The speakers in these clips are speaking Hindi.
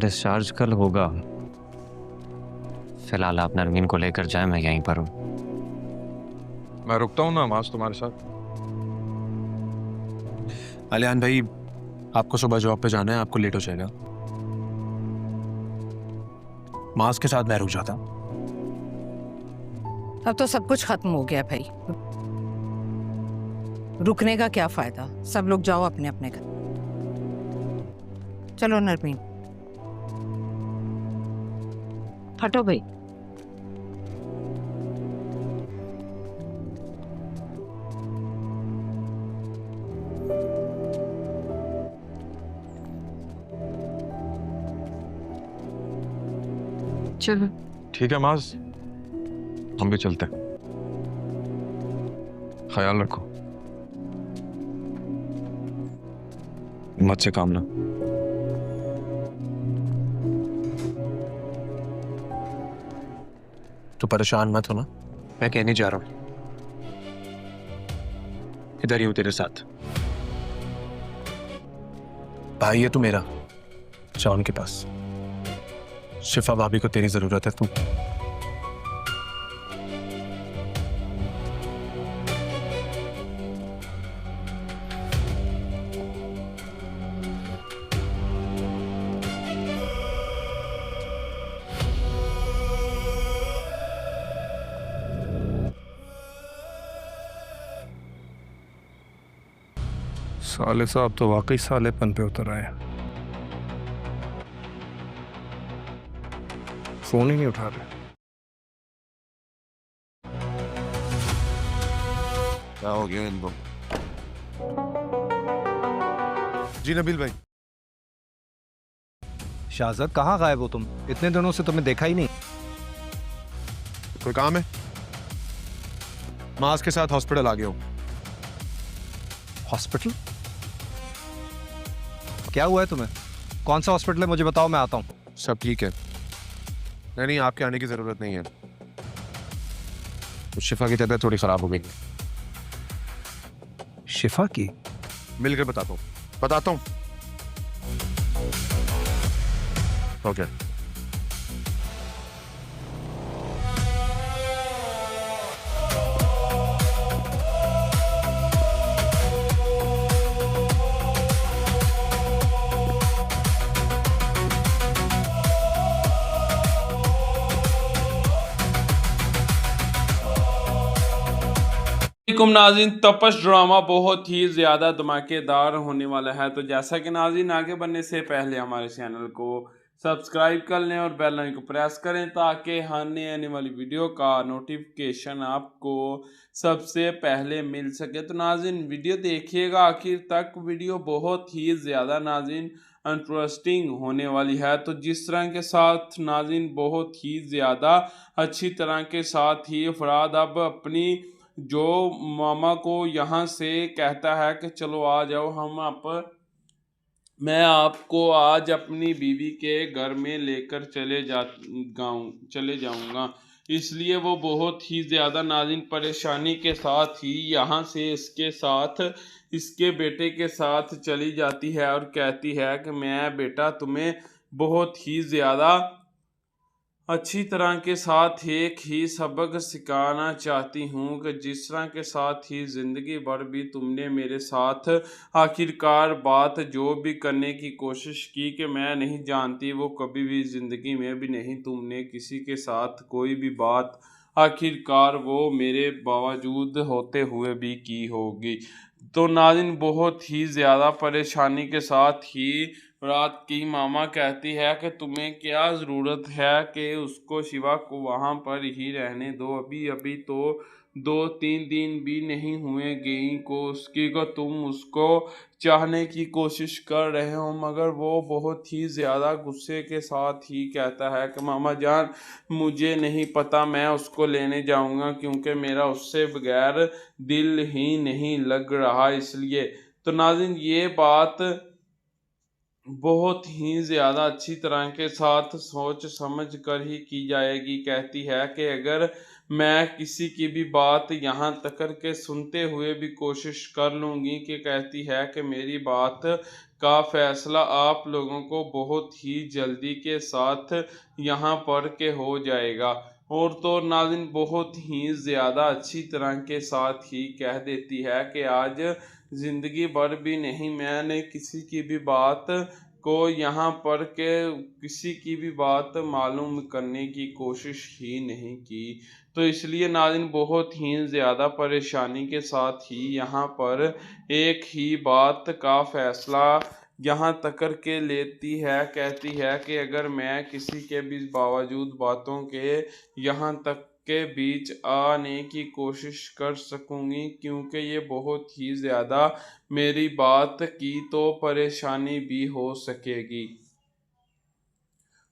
डिस्चार्ज कल होगा। फिलहाल आप नरमीन को लेकर जाएं, मैं यहीं पर हूँ। मैं रुकता हूँ ना मास तुम्हारे साथ। अलियान भाई, आपको सुबह जॉब पे जाना है, आपको लेट हो जाएगा। मास के साथ मैं रुक जाता। अब तो सब कुछ खत्म हो गया भाई, रुकने का क्या फायदा। सब लोग जाओ अपने अपने घर। चलो नरमीन, हटो भाई। चलो ठीक है मास, हम भी चलते हैं। ख्याल रखो, मत से काम लो। तो परेशान मत हो ना, मैं कहने जा रहा हूँ। इधर ही हूँ तेरे साथ। भाई है तू मेरा, जॉन के पास। शिफा भाभी को तेरी जरूरत है। तू साले साहब तो वाकई सालेपन पे उतर आए। फोन ही नहीं उठा रहे। क्या हो गया इनको? जी नबील भाई। शाहज़द कहाँ गायब हो तुम? इतने दिनों से तुम्हें देखा ही नहीं। कोई काम है? मास के साथ हॉस्पिटल आ गया हूँ। हॉस्पिटल? क्या हुआ है तुम्हें? कौन सा हॉस्पिटल है मुझे बताओ, मैं आता हूँ। सब ठीक है। नहीं, आपके आने की जरूरत नहीं है। तो शिफा की तबीयत थोड़ी खराब हो गई है। शिफा की? मिलकर बताता हूँ। ओके। नाज़रीन, तपश ड्रामा बहुत ही ज़्यादा धमाकेदार होने वाला है। तो जैसा कि नाज़रीन, आगे बढ़ने से पहले हमारे चैनल को सब्सक्राइब कर लें और बेल आइकन को प्रेस करें ताकि आने वाली वीडियो का नोटिफिकेशन आपको सबसे पहले मिल सके। तो नाज़रीन, वीडियो देखिएगा आखिर तक। वीडियो बहुत ही ज़्यादा नाज़रीन इंटरेस्टिंग होने वाली है। तो जिस तरह के साथ नाज़रीन बहुत ही ज़्यादा अच्छी तरह के साथ ही फराद अब अपनी जो मामा को यहाँ से कहता है कि चलो आ जाओ, मैं आपको आज अपनी बीवी के घर में लेकर चले जाऊंगा। इसलिए वो बहुत ही ज़्यादा नाज़रीन परेशानी के साथ ही यहाँ से इसके बेटे के साथ चली जाती है और कहती है कि मैं बेटा तुम्हें बहुत ही ज़्यादा अच्छी तरह के साथ एक ही सबक सिखाना चाहती हूँ कि जिस तरह के साथ ही ज़िंदगी भर भी तुमने मेरे साथ आखिरकार बात जो भी करने की कोशिश की कि मैं नहीं जानती वो कभी भी ज़िंदगी में भी नहीं तुमने किसी के साथ कोई भी बात आखिरकार वो मेरे बावजूद होते हुए भी की होगी। तो नाज़रीन बहुत ही ज़्यादा परेशानी के साथ ही रात की मामा कहती है कि तुम्हें क्या ज़रूरत है कि उसको शिवा को वहाँ पर ही रहने दो। अभी तो 2-3 दिन भी नहीं हुए गई को उसकी को तुम उसको चाहने की कोशिश कर रहे हो। मगर वो बहुत ही ज़्यादा गुस्से के साथ ही कहता है कि मामा जान, मुझे नहीं पता, मैं उसको लेने जाऊंगा क्योंकि मेरा उससे बगैर दिल ही नहीं लग रहा। इसलिए तो नाज़रीन ये बात बहुत ही ज़्यादा अच्छी तरह के साथ सोच समझ कर ही की जाएगी। कहती है कि अगर मैं किसी की भी बात यहाँ तक के सुनते हुए भी कोशिश कर लूँगी कि कहती है कि मेरी बात का फैसला आप लोगों को बहुत ही जल्दी के साथ यहाँ पर के हो जाएगा। और तो नाज़रीन बहुत ही ज़्यादा अच्छी तरह के साथ ही कह देती है कि आज ज़िंदगी भर भी नहीं मैंने किसी की भी बात को यहाँ पर के किसी की भी बात मालूम करने की कोशिश ही नहीं की। तो इसलिए नाज़रीन बहुत ही ज़्यादा परेशानी के साथ ही यहाँ पर एक ही बात का फ़ैसला यहाँ तक के लेती है। कहती है कि अगर मैं किसी के भी बावजूद बातों के यहाँ तक के बीच आने की कोशिश कर सकूँगी, क्योंकि ये बहुत ही ज़्यादा मेरी बात की तो परेशानी भी हो सकेगी।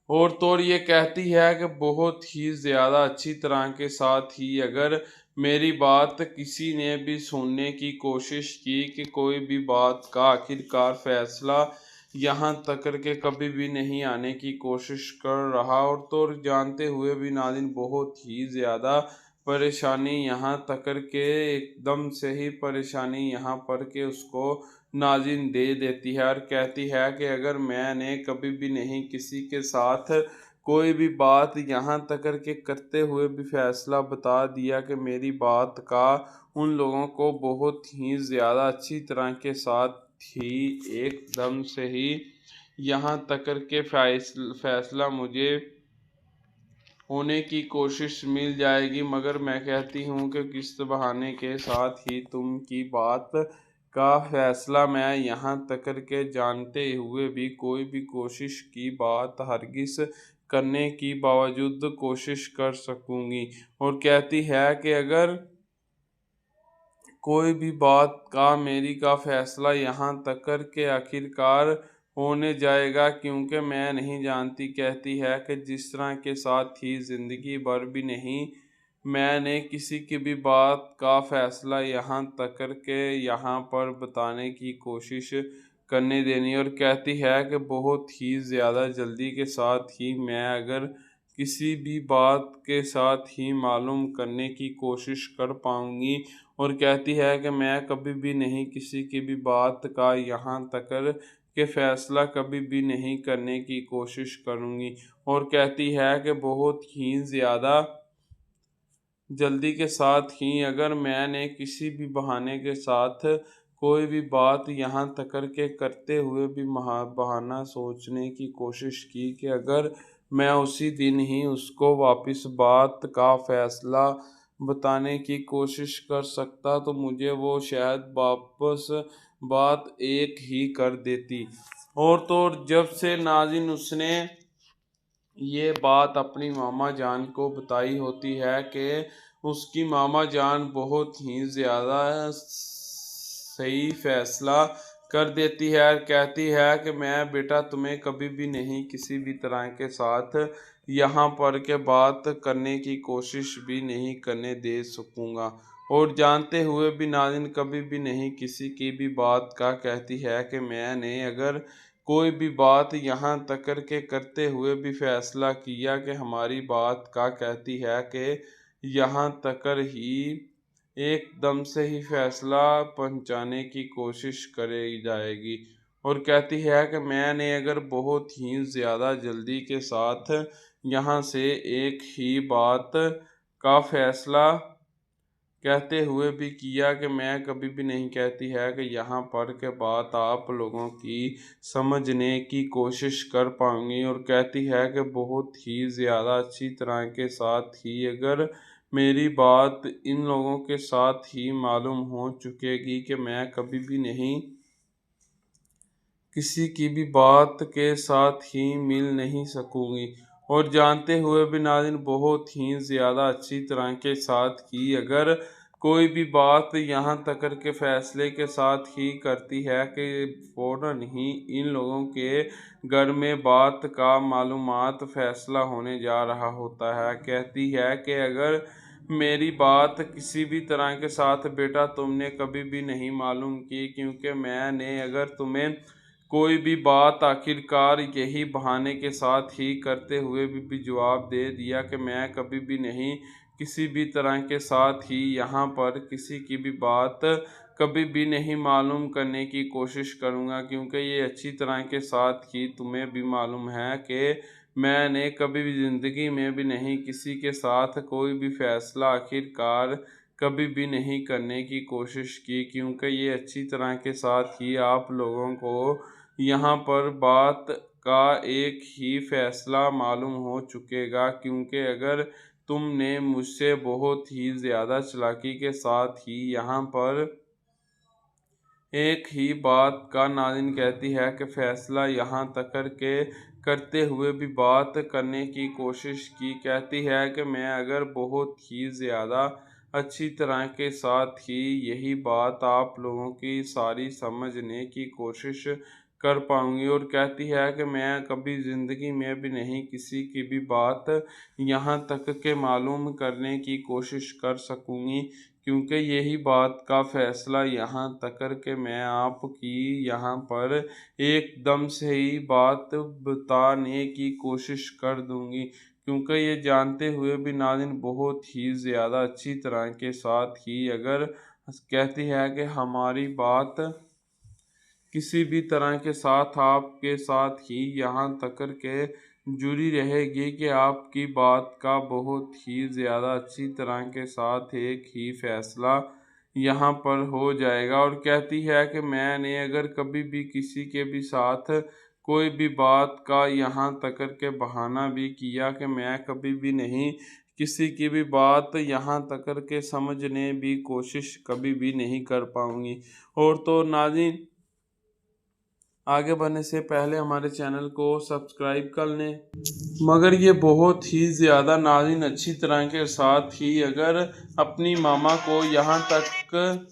और तो ये कहती है कि बहुत ही ज़्यादा अच्छी तरह के साथ ही अगर मेरी बात किसी ने भी सुनने की कोशिश की कि कोई भी बात का आखिरकार फैसला यहाँ तक के कभी भी नहीं आने की कोशिश कर रहा। और तो जानते हुए भी नाज़रीन बहुत ही ज़्यादा परेशानी यहाँ तक के एकदम से ही परेशानी यहाँ पर के उसको नाज़रीन दे देती है। और कहती है कि अगर मैंने कभी भी नहीं किसी के साथ कोई भी बात यहाँ तक के करते हुए भी फैसला बता दिया कि मेरी बात का उन लोगों को बहुत ही ज़्यादा अच्छी तरह के साथ ही एकदम से ही यहाँ तक के फैसला मुझे होने की कोशिश मिल जाएगी। मगर मैं कहती हूँ कि किस बहाने के साथ ही तुम की बात का फैसला मैं यहाँ तक के जानते हुए भी कोई भी कोशिश की बात हरगिज़ करने की बावजूद कोशिश कर सकूँगी। और कहती है कि अगर कोई भी बात का मेरी का फैसला यहाँ तक के आखिरकार होने जाएगा, क्योंकि मैं नहीं जानती, कहती है कि जिस तरह के साथ ही ज़िंदगी भर भी नहीं मैंने किसी की भी बात का फैसला यहाँ तक के यहाँ पर बताने की कोशिश करने देनी। और कहती है कि बहुत ही ज़्यादा जल्दी के साथ ही मैं अगर किसी भी बात के साथ ही मालूम करने की कोशिश कर पाऊँगी। और कहती है कि मैं कभी भी नहीं किसी की भी बात का यहाँ तक के फ़ैसला कभी भी नहीं करने की कोशिश करूँगी। और कहती है कि बहुत ही ज़्यादा जल्दी के साथ ही अगर मैंने किसी भी बहाने के साथ कोई भी बात यहाँ तक के करते हुए भी बहाना सोचने की कोशिश की कि अगर मैं उसी दिन ही उसको वापस बात का फैसला बताने की कोशिश कर सकता तो मुझे वो शायद वापस बात एक ही कर देती। और तो जब से नाज़रीन उसने ये बात अपनी मामा जान को बताई होती है कि उसकी मामा जान बहुत ही ज़्यादा सही फैसला कर देती है। कहती है कि मैं बेटा तुम्हें कभी भी नहीं किसी भी तरह के साथ यहाँ पर के बात करने की कोशिश भी नहीं करने दे सकूँगा। और जानते हुए भी नाज़रीन कभी भी नहीं किसी की भी बात का कहती है कि मैंने अगर कोई भी बात यहाँ तक के करते हुए भी फैसला किया कि हमारी बात का कहती है कि यहाँ तक ही एकदम से ही फैसला पहुँचाने की कोशिश करी जाएगी। और कहती है कि मैंने अगर बहुत ही ज़्यादा जल्दी के साथ यहाँ से एक ही बात का फैसला कहते हुए भी किया कि मैं कभी भी नहीं, कहती है कि यहाँ पर के बात आप लोगों की समझने की कोशिश कर पाऊँगी। और कहती है कि बहुत ही ज़्यादा अच्छी तरह के साथ ही अगर मेरी बात इन लोगों के साथ ही मालूम हो चुकेगी कि मैं कभी भी नहीं किसी की भी बात के साथ ही मिल नहीं सकूँगी। और जानते हुए भी नाज़रीन बहुत ही ज़्यादा अच्छी तरह के साथ ही अगर कोई भी बात यहाँ तक के फ़ैसले के साथ ही करती है कि फ़ौरन ही इन लोगों के घर में बात का मालूमात फ़ैसला होने जा रहा होता है। कहती है कि अगर मेरी बात किसी भी तरह के साथ बेटा तुमने कभी भी नहीं मालूम की, क्योंकि मैंने अगर तुम्हें कोई भी बात आखिरकार यही बहाने के साथ ही करते हुए भी जवाब दे दिया कि मैं कभी भी नहीं किसी भी तरह के साथ ही यहाँ पर किसी की भी बात कभी भी नहीं मालूम करने की कोशिश करूँगा, क्योंकि ये अच्छी तरह के साथ ही तुम्हें भी मालूम है कि मैंने कभी भी ज़िंदगी में भी नहीं किसी के साथ कोई भी फ़ैसला आखिरकार कभी भी नहीं करने की कोशिश की, क्योंकि ये अच्छी तरह के साथ ही आप लोगों को यहाँ पर बात का एक ही फ़ैसला मालूम हो चुकेगा। क्योंकि अगर तुमने मुझसे बहुत ही ज़्यादा चालाकी के साथ ही यहाँ पर एक ही बात का नाज़रीन कहती है कि फ़ैसला यहाँ तक के करते हुए भी बात करने की कोशिश की। कहती है कि मैं अगर बहुत ही ज़्यादा अच्छी तरह के साथ ही यही बात आप लोगों की सारी समझने की कोशिश कर पाऊँगी, और कहती है कि मैं कभी ज़िंदगी में भी नहीं किसी की भी बात यहाँ तक के मालूम करने की कोशिश कर सकूँगी, क्योंकि यही बात का फ़ैसला यहाँ तक के मैं आपकी यहाँ पर एकदम से ही बात बताने की कोशिश कर दूँगी। क्योंकि ये जानते हुए भी नाज़रीन बहुत ही ज़्यादा अच्छी तरह के साथ ही अगर कहती है कि हमारी बात किसी भी तरह के साथ आपके साथ ही यहाँ तक के जुड़ी रहेगी कि आपकी बात का बहुत ही ज़्यादा अच्छी तरह के साथ एक ही फ़ैसला यहाँ पर हो जाएगा। और कहती है कि मैंने अगर कभी भी किसी के भी साथ कोई भी बात का यहाँ तक के बहाना भी किया कि मैं कभी भी नहीं किसी की भी बात यहाँ तक के समझने भी कोशिश कभी भी नहीं कर पाऊँगी। और तो नाज़रीन, आगे बढ़ने से पहले हमारे चैनल को सब्सक्राइब कर लें। मगर ये बहुत ही ज़्यादा नाज़रीन अच्छी तरह के साथ ही अगर अपनी मामा को यहाँ तक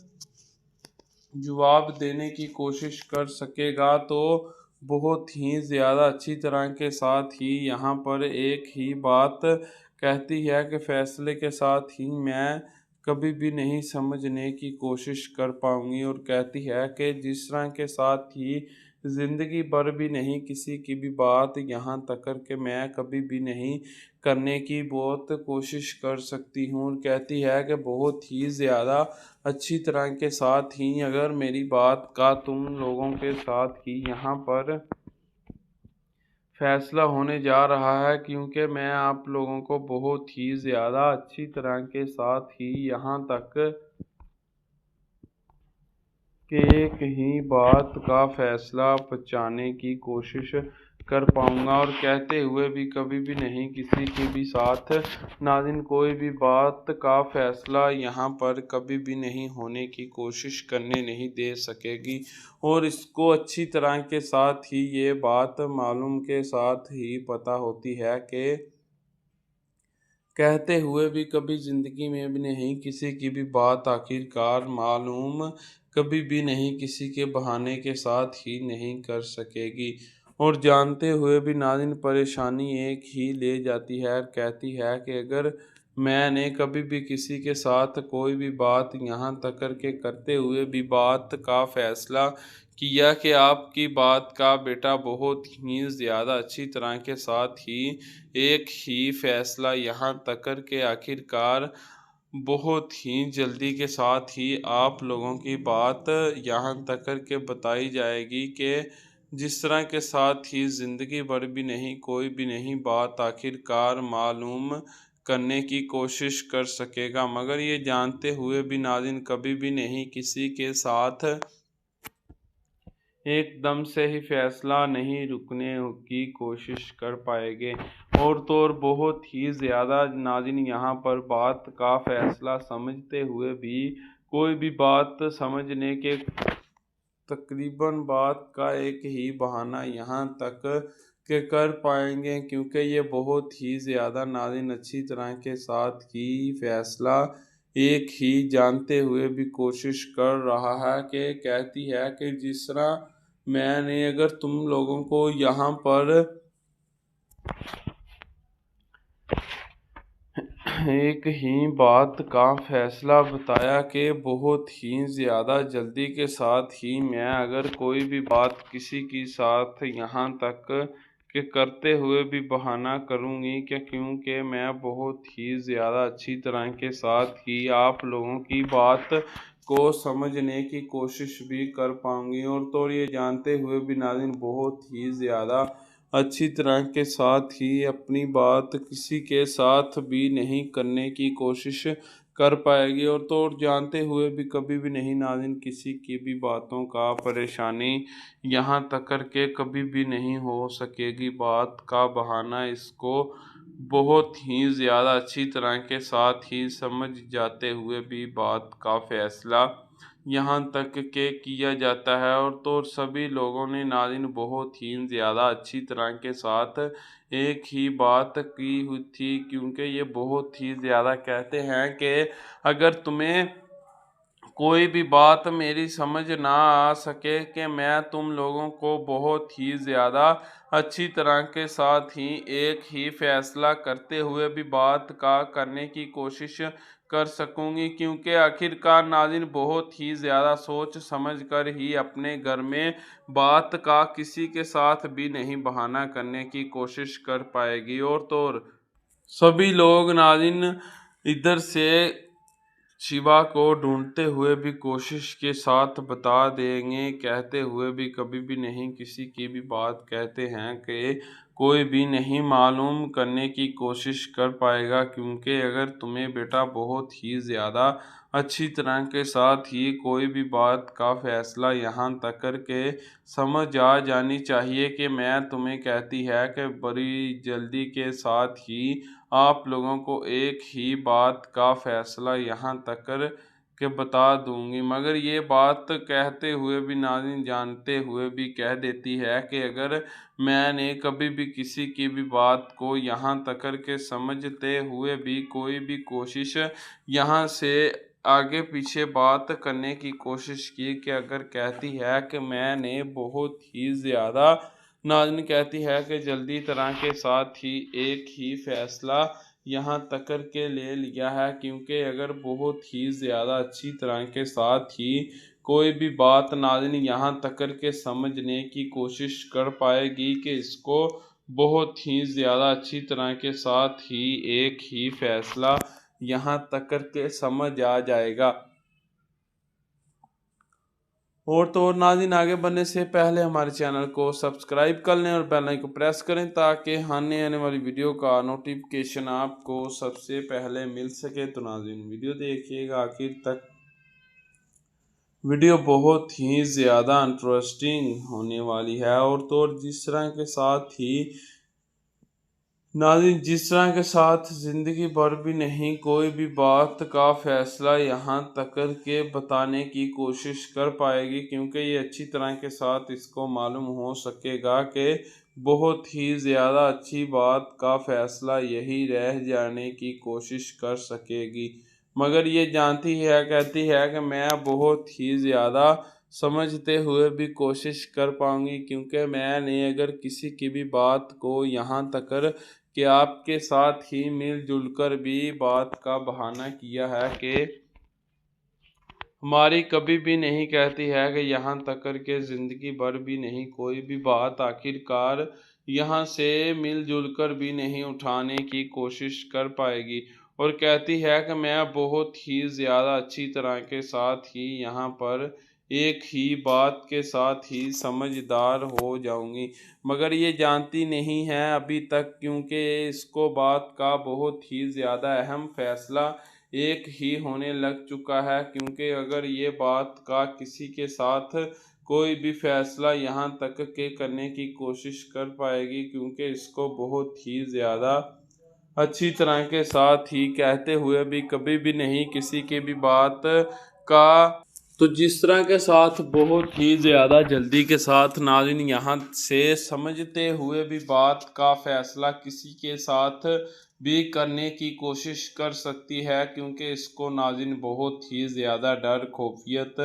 जवाब देने की कोशिश कर सकेगा तो बहुत ही ज़्यादा अच्छी तरह के साथ ही यहाँ पर एक ही बात कहती है कि फ़ैसले के साथ ही मैं कभी भी नहीं समझने की कोशिश कर पाऊँगी। और कहती है कि जिस तरह के साथ ही ज़िंदगी भर भी नहीं किसी की भी बात यहाँ तक के मैं कभी भी नहीं करने की बहुत कोशिश कर सकती हूँ। और कहती है कि बहुत ही ज़्यादा अच्छी तरह के साथ ही अगर मेरी बात का तुम लोगों के साथ ही यहाँ पर फ़ैसला होने जा रहा है, क्योंकि मैं आप लोगों को बहुत ही ज़्यादा अच्छी तरह के साथ ही यहाँ तक कि एक ही बात का फ़ैसला पहुँचाने की कोशिश कर पाऊँगा। और कहते हुए भी कभी भी नहीं किसी के भी साथ नाज़रीन कोई भी बात का फ़ैसला यहाँ पर कभी भी नहीं होने की कोशिश करने नहीं दे सकेगी। और इसको अच्छी तरह के साथ ही ये बात मालूम के साथ ही पता होती है कि कहते हुए भी कभी ज़िंदगी में भी नहीं किसी की भी बात आखिरकार मालूम कभी भी नहीं किसी के बहाने के साथ ही नहीं कर सकेगी। और जानते हुए भी नाज़रीन परेशानी एक ही ले जाती है। कहती है कि अगर मैंने कभी भी किसी के साथ कोई भी बात यहाँ तक के करते हुए भी बात का फ़ैसला किया कि आपकी बात का बेटा बहुत ही ज़्यादा अच्छी तरह के साथ ही एक ही फ़ैसला यहाँ तक के आखिरकार बहुत ही जल्दी के साथ ही आप लोगों की बात यहाँ तक के बताई जाएगी कि जिस तरह के साथ ही ज़िंदगी भर भी नहीं कोई भी नहीं बात आखिरकार मालूम करने की कोशिश कर सकेगा। मगर ये जानते हुए भी नाज़रीन कभी भी नहीं किसी के साथ एकदम से ही फ़ैसला नहीं रुकने की कोशिश कर पाएंगे। और तो और बहुत ही ज़्यादा नाज़रीन यहाँ पर बात का फ़ैसला समझते हुए भी कोई भी बात समझने के तकरीबन बात का एक ही बहाना यहाँ तक के कर पाएंगे, क्योंकि ये बहुत ही ज़्यादा नाज़रीन अच्छी तरह के साथ ही फ़ैसला एक ही जानते हुए भी कोशिश कर रहा है कि कहती है कि जिस तरह मैंने अगर तुम लोगों को यहाँ पर एक ही बात का फ़ैसला बताया कि बहुत ही ज़्यादा जल्दी के साथ ही मैं अगर कोई भी बात किसी के साथ यहाँ तक के करते हुए भी बहाना करूँगी क्या, क्योंकि मैं बहुत ही ज़्यादा अच्छी तरह के साथ ही आप लोगों की बात को समझने की कोशिश भी कर पाऊँगी। और तो ये जानते हुए भी नाज़रीन बहुत ही ज़्यादा अच्छी तरह के साथ ही अपनी बात किसी के साथ भी नहीं करने की कोशिश कर पाएगी। और तो और जानते हुए भी कभी भी नहीं नाज़रीन किसी की भी बातों का परेशानी यहाँ तक करके कभी भी नहीं हो सकेगी। बात का बहाना इसको बहुत ही ज़्यादा अच्छी तरह के साथ ही समझ जाते हुए भी बात का फैसला यहाँ तक के किया जाता है। और तो और सभी लोगों ने नाज़रीन बहुत ही ज़्यादा अच्छी तरह के साथ एक ही बात की हुई थी, क्योंकि ये बहुत ही ज़्यादा कहते हैं कि अगर तुम्हें कोई भी बात मेरी समझ ना आ सके कि मैं तुम लोगों को बहुत ही ज़्यादा अच्छी तरह के साथ ही एक ही फैसला करते हुए भी बात का करने की कोशिश कर सकूंगी, क्योंकि आखिरकार नाज़रीन बहुत ही ज़्यादा सोच समझ कर ही अपने घर में बात का किसी के साथ भी नहीं बहाना करने की कोशिश कर पाएगी। और तो और सभी लोग नाज़रीन इधर से शिवा को ढूंढते हुए भी कोशिश के साथ बता देंगे, कहते हुए भी कभी भी नहीं किसी की भी बात कहते हैं कि कोई भी नहीं मालूम करने की कोशिश कर पाएगा, क्योंकि अगर तुम्हें बेटा बहुत ही ज़्यादा अच्छी तरह के साथ ही कोई भी बात का फैसला यहाँ तक करके समझ आ जानी चाहिए कि मैं तुम्हें कहती है कि बड़ी जल्दी के साथ ही आप लोगों को एक ही बात का फैसला यहाँ तक कर के बता दूंगी। मगर ये बात कहते हुए भी नाज़रीन जानते हुए भी कह देती है कि अगर मैंने कभी भी किसी की भी बात को यहाँ तक कर के समझते हुए भी कोई भी कोशिश यहाँ से आगे पीछे बात करने की कोशिश की, कि अगर कहती है कि मैंने बहुत ही ज़्यादा नाज़रीन कहती है कि जल्दी तरह के साथ ही एक ही फैसला यहाँ तक के ले लिया है, क्योंकि अगर बहुत ही ज़्यादा अच्छी तरह के साथ ही कोई भी बात नाज़रीन यहाँ तक के समझने की कोशिश कर पाएगी कि इसको बहुत ही ज़्यादा अच्छी तरह के साथ ही एक ही फैसला यहाँ तक के समझ आ जाएगा। और तो और नाज़रीन आगे बढ़ने से पहले हमारे चैनल को सब्सक्राइब कर लें और बेल आइकन को प्रेस करें, ताकि आने वाली वीडियो का नोटिफिकेशन आपको सबसे पहले मिल सके। तो नाज़रीन वीडियो देखिएगा आखिर तक, वीडियो बहुत ही ज़्यादा इंटरेस्टिंग होने वाली है। और तो और जिस तरह के साथ ही नाज़रीन जिस तरह के साथ ज़िंदगी भर भी नहीं कोई भी बात का फैसला यहाँ तक के बताने की कोशिश कर पाएगी, क्योंकि ये अच्छी तरह के साथ इसको मालूम हो सकेगा कि बहुत ही ज़्यादा अच्छी बात का फैसला यही रह जाने की कोशिश कर सकेगी। मगर ये जानती है कहती है कि मैं बहुत ही ज़्यादा समझते हुए भी कोशिश कर पाऊँगी, क्योंकि मैंने अगर किसी की भी बात को यहाँ तक कि आपके साथ ही मिलजुल कर भी बात का बहाना किया है कि हमारी कभी भी नहीं कहती है कि यहाँ तक के ज़िंदगी भर भी नहीं कोई भी बात आखिरकार यहाँ से मिलजुल कर भी नहीं उठाने की कोशिश कर पाएगी। और कहती है कि मैं बहुत ही ज़्यादा अच्छी तरह के साथ ही यहाँ पर एक ही बात के साथ ही समझदार हो जाऊंगी। मगर ये जानती नहीं है अभी तक, क्योंकि इसको बात का बहुत ही ज़्यादा अहम फैसला एक ही होने लग चुका है, क्योंकि अगर ये बात का किसी के साथ कोई भी फैसला यहाँ तक के करने की कोशिश कर पाएगी, क्योंकि इसको बहुत ही ज़्यादा अच्छी तरह के साथ ही कहते हुए भी कभी भी नहीं किसी की भी बात का तो जिस तरह के साथ बहुत ही ज़्यादा जल्दी के साथ नाज़रीन यहाँ से समझते हुए भी बात का फैसला किसी के साथ भी करने की कोशिश कर सकती है, क्योंकि इसको नाज़रीन बहुत ही ज़्यादा डर खौफियत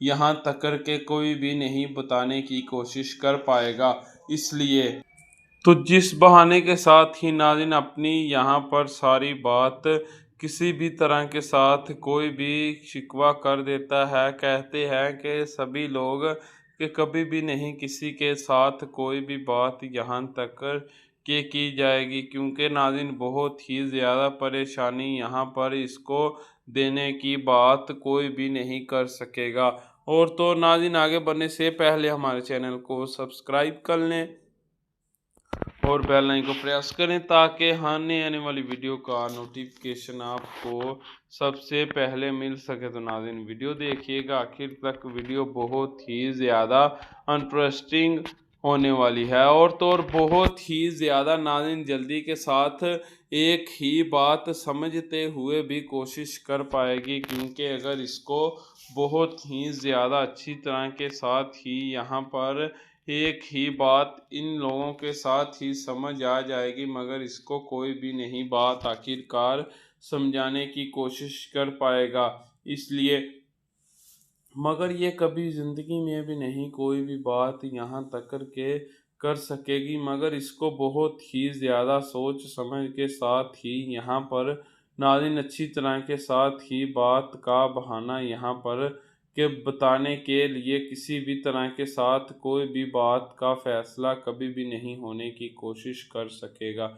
यहाँ तक के कोई भी नहीं बताने की कोशिश कर पाएगा। इसलिए तो जिस बहाने के साथ ही नाज़रीन अपनी यहाँ पर सारी बात किसी भी तरह के साथ कोई भी शिकवा कर देता है, कहते हैं कि सभी लोग कि कभी भी नहीं किसी के साथ कोई भी बात यहाँ तक के की जाएगी, क्योंकि नाज़रीन बहुत ही ज़्यादा परेशानी यहाँ पर इसको देने की बात कोई भी नहीं कर सकेगा। और तो नाज़रीन आगे बढ़ने से पहले हमारे चैनल को सब्सक्राइब कर लें और बेल आइकन को प्रेस करें ताकि आने आने वाली वीडियो का नोटिफिकेशन आपको सबसे पहले मिल सके। तो नाज़रीन वीडियो देखिएगा आखिर तक, वीडियो बहुत ही ज़्यादा इंटरेस्टिंग होने वाली है। और तो और बहुत ही ज़्यादा नाज़रीन जल्दी के साथ एक ही बात समझते हुए भी कोशिश कर पाएगी, क्योंकि अगर इसको बहुत ही ज़्यादा अच्छी तरह के साथ ही यहाँ पर एक ही बात इन लोगों के साथ ही समझ आ जाएगी, मगर इसको कोई भी नहीं बात आखिरकार समझाने की कोशिश कर पाएगा। इसलिए मगर ये कभी ज़िंदगी में भी नहीं कोई भी बात यहाँ तक के कर सकेगी, मगर इसको बहुत ही ज़्यादा सोच समझ के साथ ही यहाँ पर नाज़रीन अच्छी तरह के साथ ही बात का बहाना यहाँ पर के बताने के लिए किसी भी तरह के साथ कोई भी बात का फैसला कभी भी नहीं होने की कोशिश कर सकेगा।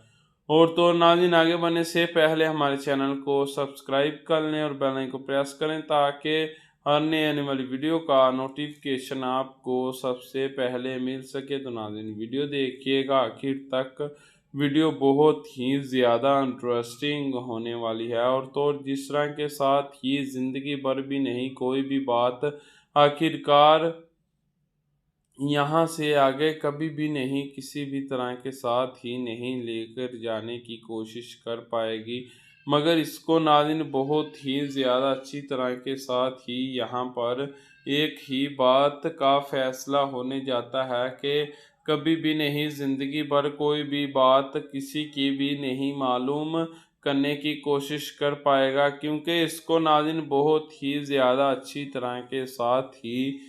और तो नाज़रीन आगे बढ़ने से पहले हमारे चैनल को सब्सक्राइब कर लें और बेल आइकन को प्रेस करें ताकि आने वाली वीडियो का नोटिफिकेशन आपको सबसे पहले मिल सके। तो नाज़रीन वीडियो देखिएगा आखिर तक, वीडियो बहुत ही ज़्यादा इंटरेस्टिंग होने वाली है। और तो जिस तरह के साथ ही ज़िंदगी भर भी नहीं कोई भी बात आखिरकार यहाँ से आगे कभी भी नहीं किसी भी तरह के साथ ही नहीं लेकर जाने की कोशिश कर पाएगी, मगर इसको नाज़रीन बहुत ही ज़्यादा अच्छी तरह के साथ ही यहाँ पर एक ही बात का फैसला होने जाता है कि कभी भी नहीं ज़िंदगी भर कोई भी बात किसी की भी नहीं मालूम करने की कोशिश कर पाएगा, क्योंकि इसको नाज़रीन बहुत ही ज़्यादा अच्छी तरह के साथ ही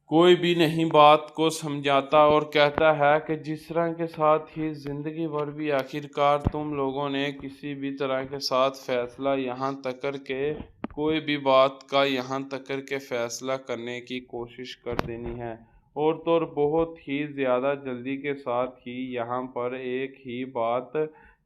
कोई भी नहीं बात को समझाता और कहता है कि जिस तरह के साथ ही ज़िंदगी भर भी आखिरकार तुम लोगों ने किसी भी तरह के साथ फैसला यहाँ तक के कोई भी बात का यहाँ तक के फैसला करने की कोशिश कर देनी है। और तो बहुत ही ज़्यादा जल्दी के साथ ही यहाँ पर एक ही बात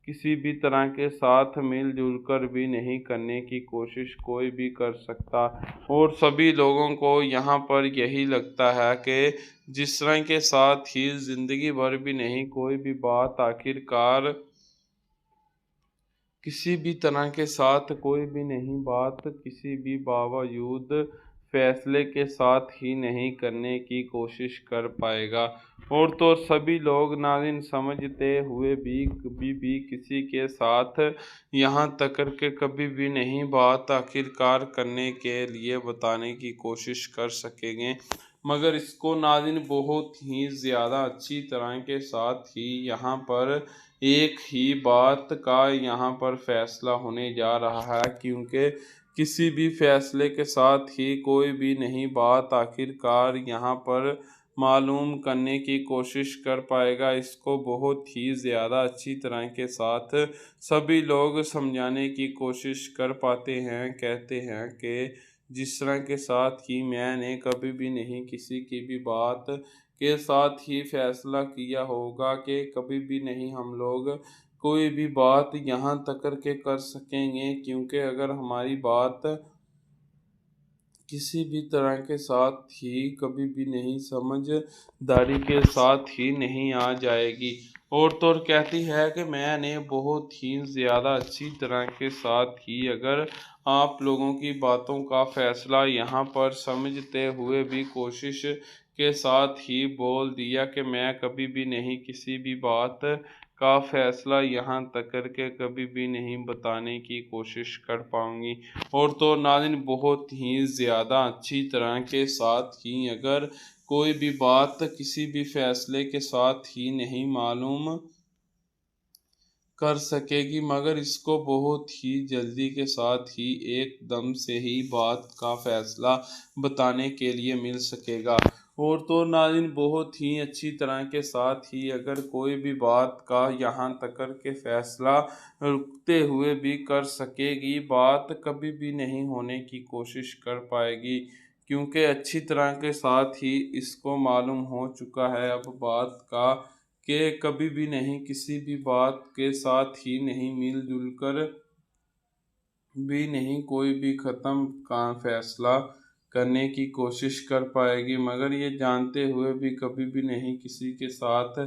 किसी भी तरह के साथ मिलजुल कर भी नहीं करने की कोशिश कोई भी कर सकता। और सभी लोगों को यहाँ पर यही लगता है कि जिस तरह के साथ ही ज़िंदगी भर भी नहीं कोई भी बात आखिरकार किसी भी तरह के साथ कोई भी नहीं बात किसी भी बावजूद फैसले के साथ ही नहीं करने की कोशिश कर पाएगा। और तो सभी लोग नाज़रीन समझते हुए भी कभी भी किसी के साथ यहाँ तक के कभी भी नहीं बात आखिरकार करने के लिए बताने की कोशिश कर सकेंगे, मगर इसको नाज़रीन बहुत ही ज़्यादा अच्छी तरह के साथ ही यहाँ पर एक ही बात का यहाँ पर फैसला होने जा रहा है, क्योंकि किसी भी फैसले के साथ ही कोई भी नहीं बात आखिरकार यहाँ पर मालूम करने की कोशिश कर पाएगा। इसको बहुत ही ज़्यादा अच्छी तरह के साथ सभी लोग समझाने की कोशिश कर पाते हैं, कहते हैं कि जिस तरह के साथ ही मैंने कभी भी नहीं किसी की भी बात के साथ ही फैसला किया होगा कि कभी भी नहीं हम लोग कोई भी बात यहाँ तक के कर सकेंगे, क्योंकि अगर हमारी बात किसी भी तरह के साथ ही कभी भी नहीं समझदारी के साथ ही नहीं आ जाएगी। और तो कहती है कि मैंने बहुत ही ज़्यादा अच्छी तरह के साथ ही अगर आप लोगों की बातों का फैसला यहाँ पर समझते हुए भी कोशिश के साथ ही बोल दिया कि मैं कभी भी नहीं किसी भी बात का फैसला यहाँ तक करके कभी भी नहीं बताने की कोशिश कर पाऊँगी। और तो नाज़रीन बहुत ही ज़्यादा अच्छी तरह के साथ ही अगर कोई भी बात किसी भी फैसले के साथ ही नहीं मालूम कर सकेगी, मगर इसको बहुत ही जल्दी के साथ ही एकदम से ही बात का फैसला बताने के लिए मिल सकेगा। और तो नाज़रीन बहुत ही अच्छी तरह के साथ ही अगर कोई भी बात का यहाँ तक के फैसला रुकते हुए भी कर सकेगी, बात कभी भी नहीं होने की कोशिश कर पाएगी, क्योंकि अच्छी तरह के साथ ही इसको मालूम हो चुका है अब बात का कि कभी भी नहीं किसी भी बात के साथ ही नहीं मिलजुल कर भी नहीं कोई भी ख़त्म का फैसला करने की कोशिश कर पाएगी, मगर ये जानते हुए भी कभी भी नहीं किसी के साथ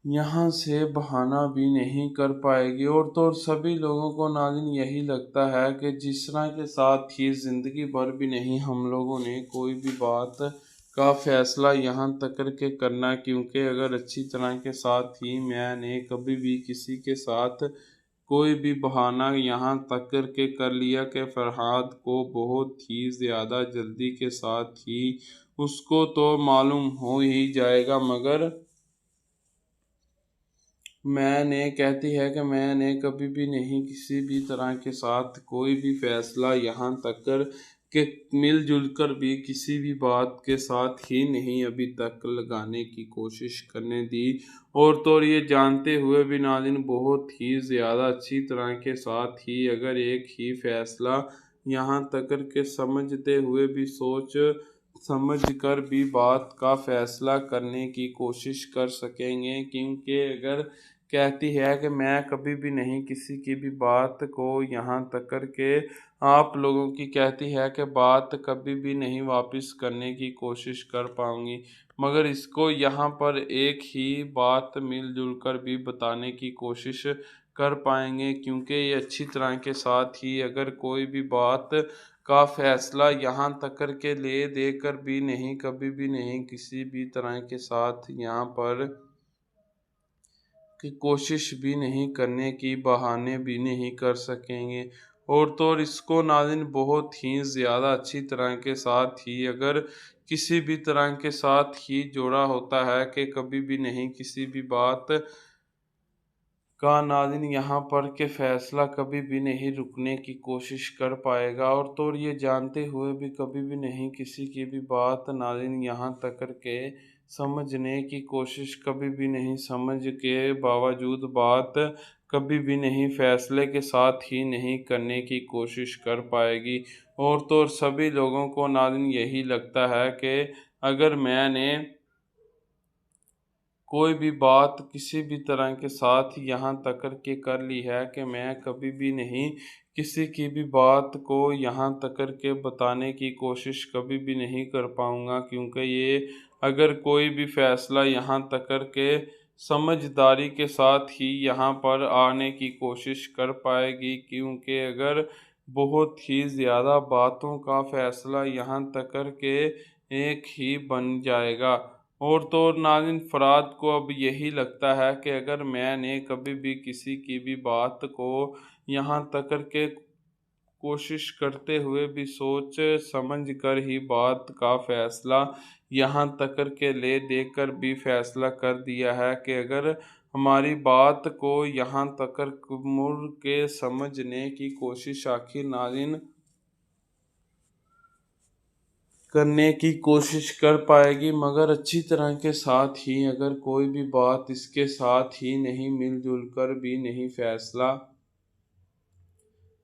यहाँ से बहाना भी नहीं कर पाएगी। और तो और सभी लोगों को नाज़रीन यही लगता है कि जिस तरह के साथ ही ज़िंदगी भर भी नहीं हम लोगों ने कोई भी बात का फ़ैसला यहाँ तक करके करना, क्योंकि अगर अच्छी तरह के साथ ही मैंने कभी भी किसी के साथ कोई भी बहाना यहाँ तक करके कर लिया कि फरहाद को बहुत ही ज़्यादा जल्दी के साथ ही उसको तो मालूम हो ही जाएगा, मगर मैंने कहती है कि मैंने कभी भी नहीं किसी भी तरह के साथ कोई भी फ़ैसला यहाँ तक कर के मिलजुल कर भी किसी भी बात के साथ ही नहीं अभी तक लगाने की कोशिश करने दी। और तो और ये जानते हुए भी नाज़रीन बहुत ही ज़्यादा अच्छी तरह के साथ ही अगर एक ही फ़ैसला यहाँ तक कर के समझते हुए भी सोच समझ कर भी बात का फ़ैसला करने की कोशिश कर सकेंगे, क्योंकि अगर कहती है कि मैं कभी भी नहीं किसी की भी बात को यहाँ तक करके आप लोगों की कहती है कि बात कभी भी नहीं वापस करने की कोशिश कर पाऊँगी, मगर इसको यहाँ पर एक ही बात मिलजुल कर भी बताने की कोशिश कर पाएंगे, क्योंकि ये अच्छी तरह के साथ ही अगर कोई भी बात का फ़ैसला यहाँ तक करके ले देकर भी नहीं कभी भी नहीं किसी भी तरह के साथ यहाँ पर की कोशिश भी नहीं करने की बहाने भी नहीं कर सकेंगे। और तो और इसको नाज़रीन बहुत ही ज़्यादा अच्छी तरह के साथ ही अगर किसी भी तरह के साथ ही जोड़ा होता है कि कभी भी नहीं किसी भी बात का नाज़रीन यहाँ पर के फ़ैसला कभी भी नहीं रुकने की कोशिश कर पाएगा। और तो और ये जानते हुए भी कभी भी नहीं किसी की भी बात नाज़रीन यहाँ तक करके समझने की कोशिश कभी भी नहीं समझ के बावजूद बात कभी भी नहीं फ़ैसले के साथ ही नहीं करने की कोशिश कर पाएगी। और तो और सभी लोगों को नाज़रीन यही लगता है कि अगर मैंने कोई भी बात किसी भी तरह के साथ यहाँ तक करके कर ली है कि मैं कभी भी नहीं किसी की भी बात को यहाँ तक करके बताने की कोशिश कभी भी नहीं कर पाऊँगा, क्योंकि ये अगर कोई भी फ़ैसला यहाँ तक करके समझदारी के साथ ही यहाँ पर आने की कोशिश कर पाएगी, क्योंकि अगर बहुत ही ज़्यादा बातों का फ़ैसला यहाँ तक करके एक ही बन जाएगा। और तो और नाज़रीन फ़राद को अब यही लगता है कि अगर मैंने कभी भी किसी की भी बात को यहाँ तक करके कोशिश करते हुए भी सोच समझ कर ही बात का फ़ैसला यहाँ तक करके ले देकर भी फ़ैसला कर दिया है कि अगर हमारी बात को यहाँ तक कर मुड़ के समझने की कोशिश आखिर नाज़रीन करने की कोशिश कर पाएगी, मगर अच्छी तरह के साथ ही अगर कोई भी बात इसके साथ ही नहीं मिलजुल कर भी नहीं फ़ैसला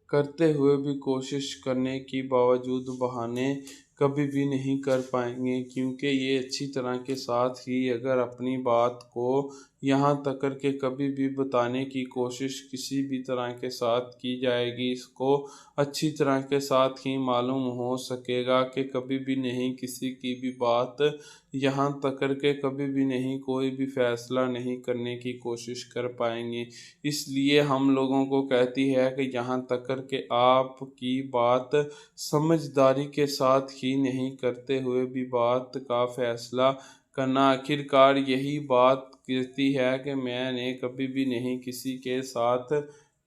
करते हुए भी कोशिश करने की बावजूद बहाने कभी भी नहीं कर पाएंगे, क्योंकि ये अच्छी तरह के साथ ही अगर अपनी बात को यहाँ तक करके कभी भी बताने की कोशिश किसी भी तरह के साथ की जाएगी, इसको अच्छी तरह के साथ ही मालूम हो सकेगा कि कभी भी नहीं किसी की भी बात यहाँ तक करके कभी भी नहीं कोई भी फ़ैसला नहीं करने की कोशिश कर पाएंगे। इसलिए हम लोगों को कहती है कि यहाँ तक करके आपकी बात समझदारी के साथ ही नहीं करते हुए भी बात का फ़ैसला करना, आखिरकार यही बात कहती है कि मैंने कभी भी नहीं किसी के साथ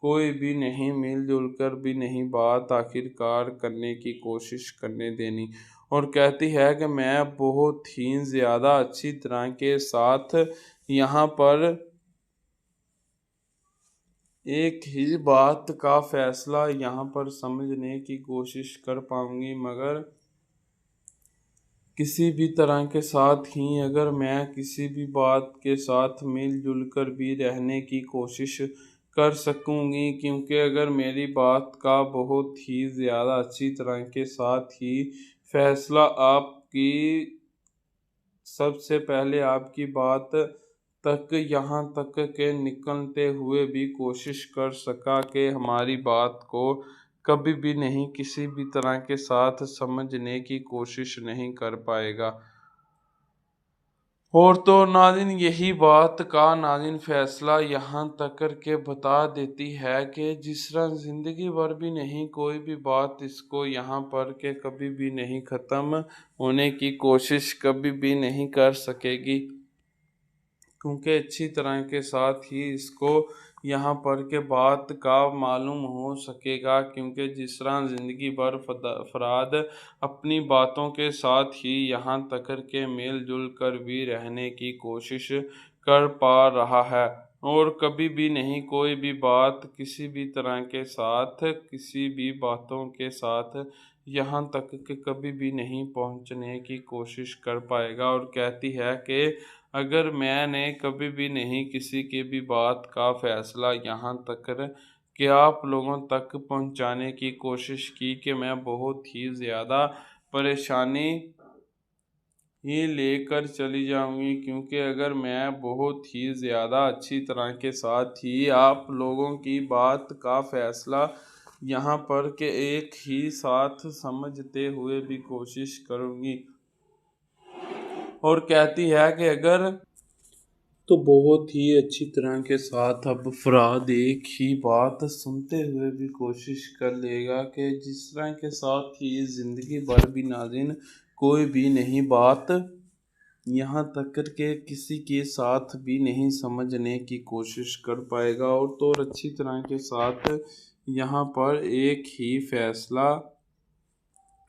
कोई भी नहीं मिलजुल कर भी नहीं बात आखिरकार करने की कोशिश करने देनी। और कहती है कि मैं बहुत ही ज़्यादा अच्छी तरह के साथ यहाँ पर एक ही बात का फ़ैसला यहाँ पर समझने की कोशिश कर पाऊँगी, मगर किसी भी तरह के साथ ही अगर मैं किसी भी बात के साथ मिलजुल कर भी रहने की कोशिश कर सकूंगी, क्योंकि अगर मेरी बात का बहुत ही ज़्यादा अच्छी तरह के साथ ही फैसला आपकी सबसे पहले आपकी बात तक यहाँ तक के निकलते हुए भी कोशिश कर सका कि हमारी बात को कभी भी नहीं किसी भी तरह के साथ समझने की कोशिश नहीं कर पाएगा। और तो नाज़रीन यही बात का नाज़रीन फ़ैसला यहाँ तक करके बता देती है कि जिस तरह ज़िंदगी भर भी नहीं कोई भी बात इसको यहाँ पर के कभी भी नहीं ख़त्म होने की कोशिश कभी भी नहीं कर सकेगी, क्योंकि अच्छी तरह के साथ ही इसको यहाँ पर के बात का मालूम हो सकेगा, क्योंकि जिस तरह ज़िंदगी भर अफराद अपनी बातों के साथ ही यहाँ तक के मेल जुल कर भी रहने की कोशिश कर पा रहा है, और कभी भी नहीं कोई भी बात किसी भी तरह के साथ किसी भी बातों के साथ यहाँ तक कि कभी भी नहीं पहुँचने की कोशिश कर पाएगा। और कहती है कि अगर मैंने कभी भी नहीं किसी की भी बात का फ़ैसला यहाँ तक कि आप लोगों तक पहुँचाने की कोशिश की कि मैं बहुत ही ज़्यादा परेशानी ही लेकर चली जाऊंगी, क्योंकि अगर मैं बहुत ही ज़्यादा अच्छी तरह के साथ ही आप लोगों की बात का फ़ैसला यहाँ पर के एक ही साथ समझते हुए भी कोशिश करूँगी। और कहती है कि अगर तो बहुत ही अच्छी तरह के साथ अब अफराद एक ही बात सुनते हुए भी कोशिश कर लेगा कि जिस तरह के साथ ही ज़िंदगी भर भी नाज़रीन कोई भी नहीं बात यहाँ तक के किसी के साथ भी नहीं समझने की कोशिश कर पाएगा। और तो और अच्छी तरह के साथ यहाँ पर एक ही फ़ैसला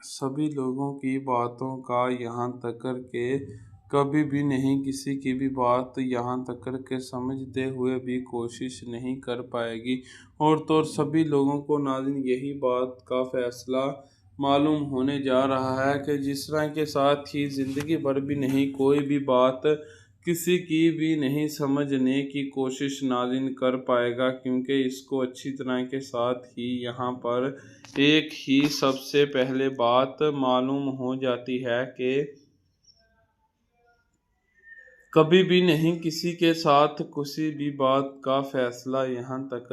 सभी लोगों की बातों का यहाँ तक के कभी भी नहीं किसी की भी बात यहाँ तक के समझते हुए भी कोशिश नहीं कर पाएगी। और तो और सभी लोगों को नाज़रीन यही बात का फ़ैसला मालूम होने जा रहा है कि जिस तरह के साथ ही ज़िंदगी भर भी नहीं कोई भी बात किसी की भी नहीं समझने की कोशिश नाज़रीन कर पाएगा, क्योंकि इसको अच्छी तरह के साथ ही यहाँ पर एक ही सबसे पहले बात मालूम हो जाती है कि कभी भी नहीं किसी के साथ किसी भी बात का फ़ैसला यहाँ तक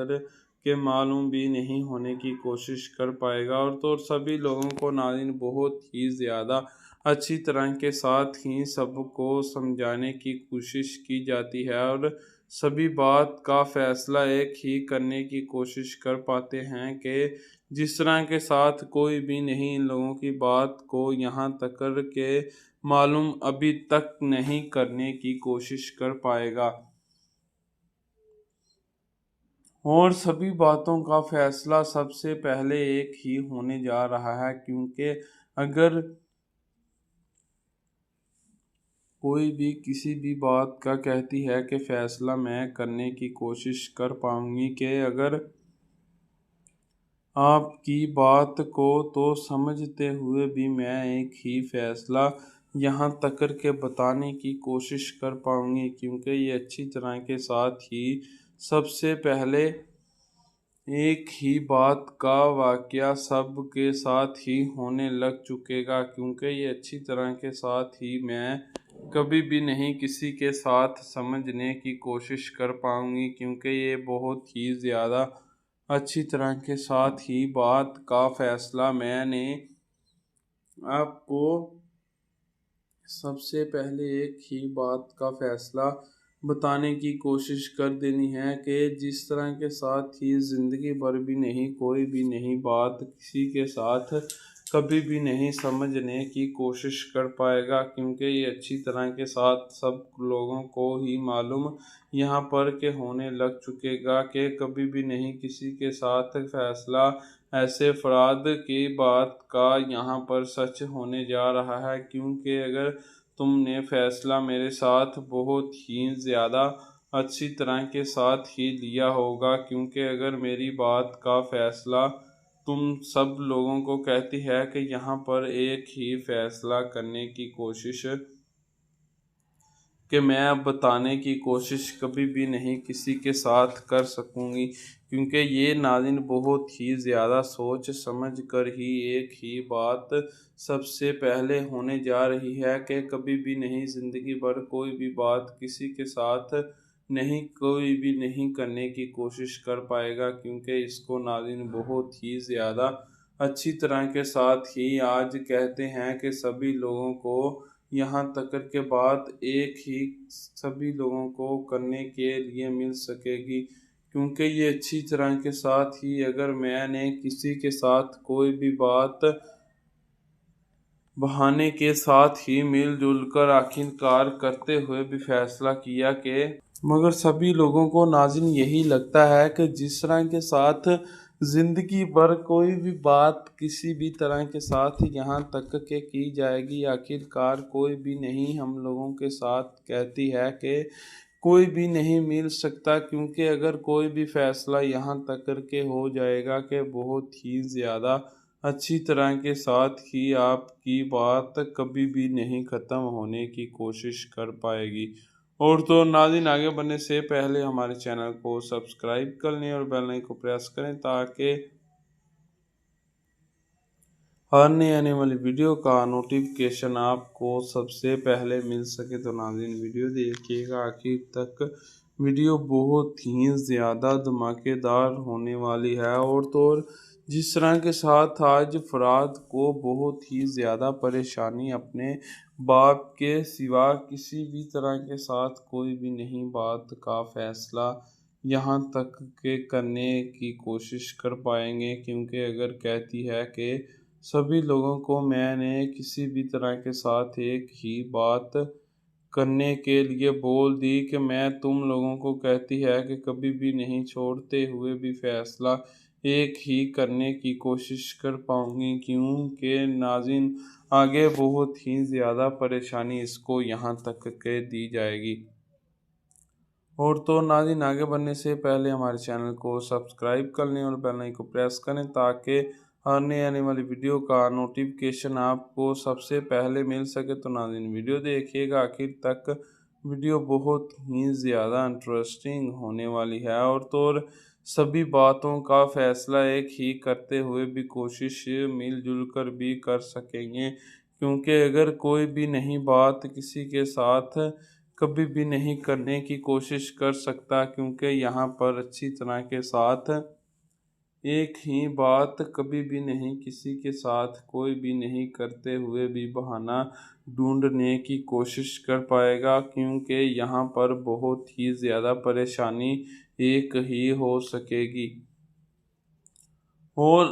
के मालूम भी नहीं होने की कोशिश कर पाएगा। और तो और सभी लोगों को नाज़रीन बहुत ही ज़्यादा अच्छी तरह के साथ ही सबको समझाने की कोशिश की जाती है, और सभी बात का फ़ैसला एक ही करने की कोशिश कर पाते हैं कि जिस तरह के साथ कोई भी नहीं इन लोगों की बात को यहाँ तक के मालूम अभी तक नहीं करने की कोशिश कर पाएगा। और सभी बातों का फ़ैसला सबसे पहले एक ही होने जा रहा है, क्योंकि अगर कोई भी किसी भी बात का कहती है कि फ़ैसला मैं करने की कोशिश कर पाऊंगी कि अगर आपकी बात को तो समझते हुए भी मैं एक ही फ़ैसला यहाँ तक के बताने की कोशिश कर पाऊंगी, क्योंकि ये अच्छी तरह के साथ ही सबसे पहले एक ही बात का वाक़या सब के साथ ही होने लग चुकेगा, क्योंकि ये अच्छी तरह के साथ ही मैं कभी भी नहीं किसी के साथ समझने की कोशिश कर पाऊंगी, क्योंकि ये बहुत ही ज़्यादा अच्छी तरह के साथ ही बात का फ़ैसला मैंने आपको सबसे पहले एक ही बात का फ़ैसला बताने की कोशिश कर देनी है कि जिस तरह के साथ ही ज़िंदगी भर भी नहीं कोई भी नहीं बात किसी के साथ कभी भी नहीं समझने की कोशिश कर पाएगा, क्योंकि ये अच्छी तरह के साथ सब लोगों को ही मालूम यहाँ पर के होने लग चुकेगा कि कभी भी नहीं किसी के साथ फ़ैसला ऐसे अफराद की बात का यहाँ पर सच होने जा रहा है, क्योंकि अगर तुमने फ़ैसला मेरे साथ बहुत ही ज़्यादा अच्छी तरह के साथ ही लिया होगा, क्योंकि अगर मेरी बात का फ़ैसला तुम सब लोगों को कहती है कि यहाँ पर एक ही फ़ैसला करने की कोशिश कि मैं अब बताने की कोशिश कभी भी नहीं किसी के साथ कर सकूँगी, क्योंकि ये नाज़रीन बहुत ही ज़्यादा सोच समझ कर ही एक ही बात सबसे पहले होने जा रही है कि कभी भी नहीं ज़िंदगी भर कोई भी बात किसी के साथ नहीं, कोई भी नहीं करने की कोशिश कर पाएगा, क्योंकि इसको नाज़रीन बहुत ही ज़्यादा अच्छी तरह के साथ ही आज कहते हैं कि सभी लोगों को यहाँ तक के बात एक ही सभी लोगों को करने के लिए मिल सकेगी, क्योंकि ये अच्छी तरह के साथ ही अगर मैंने किसी के साथ कोई भी बात बहाने के साथ ही मिलजुल कर आखिरकार करते हुए भी फैसला किया कि मगर सभी लोगों को नाज़रीन यही लगता है कि जिस तरह के साथ ज़िंदगी भर कोई भी बात किसी भी तरह के साथ यहाँ तक के की जाएगी, आखिरकार कोई भी नहीं हम लोगों के साथ कहती है कि कोई भी नहीं मिल सकता, क्योंकि अगर कोई भी फ़ैसला यहाँ तक के हो जाएगा कि बहुत ही ज़्यादा अच्छी तरह के साथ ही आपकी बात कभी भी नहीं ख़त्म होने की कोशिश कर पाएगी। और तो नाज़रीन आगे बढ़ने से पहले हमारे चैनल को सब्सक्राइब कर लें और बेल आइकन को प्रेस करें, ताकि हर नई आने वाली वीडियो का नोटिफिकेशन आपको सबसे पहले मिल सके। तो नाज़रीन वीडियो देखिएगा आखिर तक, वीडियो बहुत ही ज़्यादा धमाकेदार होने वाली है। और तो और जिस तरह के साथ आज फराद को बहुत ही ज़्यादा परेशानी अपने बाप के सिवा किसी भी तरह के साथ कोई भी नहीं बात का फ़ैसला यहाँ तक के करने की कोशिश कर पाएंगे, क्योंकि अगर कहती है कि सभी लोगों को मैंने किसी भी तरह के साथ एक ही बात करने के लिए बोल दी कि मैं तुम लोगों को कहती है कि कभी भी नहीं छोड़ते हुए भी फ़ैसला एक ही करने की कोशिश कर पाऊँगी, क्योंकि नाज़रीन आगे बहुत ही ज़्यादा परेशानी इसको यहाँ तक के दी जाएगी। और तो नाज़रीन आगे बढ़ने से पहले हमारे चैनल को सब्सक्राइब कर लें और बेल आइकन को प्रेस करें, ताकि हर नई आने वाली वीडियो का नोटिफिकेशन आपको सबसे पहले मिल सके। तो नाज़रीन वीडियो देखिएगा आखिर तक, वीडियो बहुत ही ज़्यादा इंटरेस्टिंग होने वाली है। और तो और सभी बातों का फ़ैसला एक ही करते हुए भी कोशिश मिलजुल कर भी कर सकेंगे, क्योंकि अगर कोई भी नहीं बात किसी के साथ कभी भी नहीं करने की कोशिश कर सकता, क्योंकि यहाँ पर अच्छी तरह के साथ एक ही बात कभी भी नहीं किसी के साथ कोई भी नहीं करते हुए भी बहाना ढूंढने की कोशिश कर पाएगा, क्योंकि यहाँ पर बहुत ही ज़्यादा परेशानी एक ही हो सकेगी। और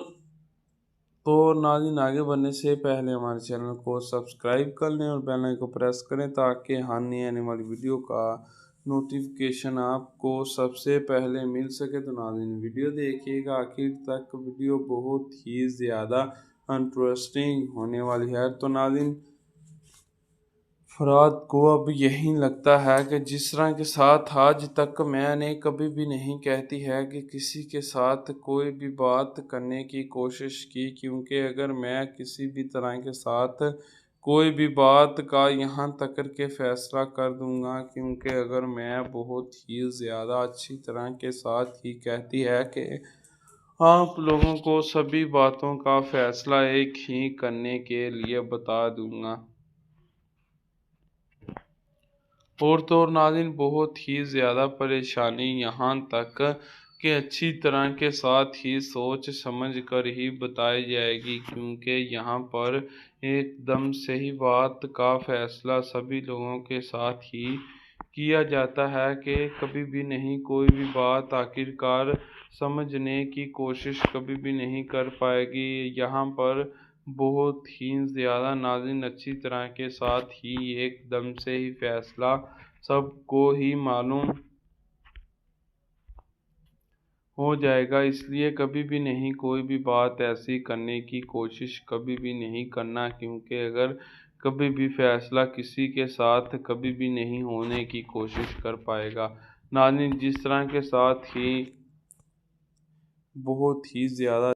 तो नाज़रीन आगे बढ़ने से पहले हमारे चैनल को सब्सक्राइब कर लें और बेल आइकन को प्रेस करें, ताकि हर नई आने वाली वीडियो का नोटिफिकेशन आपको सबसे पहले मिल सके। तो नाज़रीन वीडियो देखिएगा आखिर तक, वीडियो बहुत ही ज़्यादा इंटरेस्टिंग होने वाली है। तो नाज़रीन फराद को अब यही लगता है कि जिस तरह के साथ आज तक मैंने कभी भी नहीं कहती है कि किसी के साथ कोई भी बात करने की कोशिश की, क्योंकि अगर मैं किसी भी तरह के साथ कोई भी बात का यहाँ तक के फ़ैसला कर दूंगा, क्योंकि अगर मैं बहुत ही ज़्यादा अच्छी तरह के साथ ही कहती है कि आप लोगों को सभी बातों का फ़ैसला एक ही करने के लिए बता दूंगा। और तो और नाज़रीन बहुत ही ज़्यादा परेशानी यहाँ तक कि अच्छी तरह के साथ ही सोच समझ कर ही बताई जाएगी, क्योंकि यहाँ पर एकदम सही बात का फ़ैसला सभी लोगों के साथ ही किया जाता है कि कभी भी नहीं कोई भी बात आखिरकार समझने की कोशिश कभी भी नहीं कर पाएगी। यहाँ पर बहुत ही ज़्यादा नाज़रीन अच्छी तरह के साथ ही एकदम से ही फ़ैसला सबको ही मालूम हो जाएगा, इसलिए कभी भी नहीं कोई भी बात ऐसी करने की कोशिश कभी भी नहीं करना, क्योंकि अगर कभी भी फ़ैसला किसी के साथ कभी भी नहीं होने की कोशिश कर पाएगा। नाज़रीन जिस तरह के साथ ही बहुत ही ज़्यादा